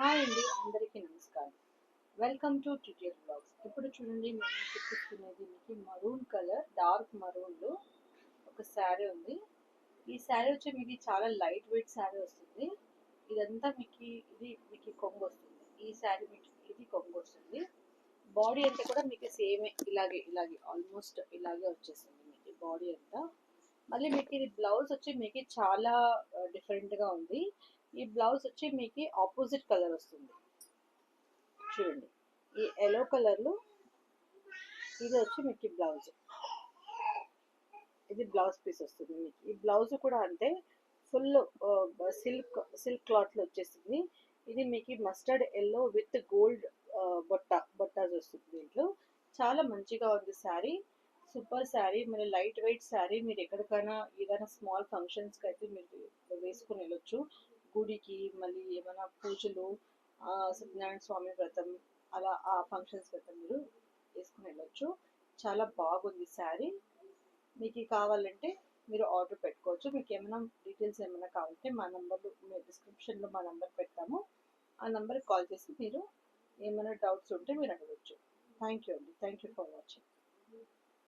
Hi అండి, అందరికీ నమస్కారం. Welcome to tutorial blogs. ఇప్పుడు చూడండి, నేను చూపిస్తున్నది మీకు మరూన్ కలర్, డార్క్ మరూన్లో ఒక శారీ ఉంది. ఈ శారీ వచ్చి మీకు చాలా లైట్ వెయిట్ శారీ వస్తుంది. ఇదంతా మీకు కొంగు వస్తుంది. ఈ శారీ మీకు ఇది కొంగు వస్తుంది. బాడీ అంతా కూడా మీకు సేమే ఇలాగే ఆల్మోస్ట్ ఇలాగే వచ్చేస్తుంది మీకు బాడీ అంతా. మళ్ళీ మీకు ఇది బ్లౌజ్ వచ్చి మీకు చాలా డిఫరెంట్గా ఉంది. ఈ బ్లౌజ్ వచ్చి మీకు ఆపోజిట్ కలర్ వస్తుంది. చూడండి, ఈ ఎల్లో కలర్లో ఇది వచ్చి మీకు బ్లౌజ్, ఇది బ్లౌజ్ పీస్ వస్తుంది. మీకు ఈ బ్లౌజ్ కూడా అంతే, ఫుల్ సిల్క్ క్లాత్లో వచ్చేసింది. ఇది మీకు మస్టర్డ్ ఎల్లో విత్ గోల్డ్ బొట్టాస్ వస్తుంది. దీంట్లో చాలా మంచిగా ఉంది శారీ, సూపర్ శారీ. మరి లైట్ వెయిట్ శారీ, మీరు ఎక్కడికైనా ఏదైనా స్మాల్ ఫంక్షన్స్కి అయితే మీరు వేసుకుని వెళ్ళొచ్చు. గుడికి, మళ్ళీ ఏమైనా పూజలు, సత్యనారాయణ స్వామి వ్రతం, అలా ఆ ఫంక్షన్స్కి అయితే మీరు వేసుకుని వెళ్ళొచ్చు. చాలా బాగుంది శారీ. మీకు కావాలంటే మీరు ఆర్డర్ పెట్టుకోవచ్చు. మీకు ఏమైనా డీటెయిల్స్ ఏమైనా కావాలంటే మా నంబర్లు డిస్క్రిప్షన్లో మా నంబర్ పెడతాము. ఆ నెంబర్కి కాల్ చేసి మీరు ఏమైనా డౌట్స్ ఉంటే మీరు అడగచ్చు. థ్యాంక్ యూ అండి. Thank you for watching.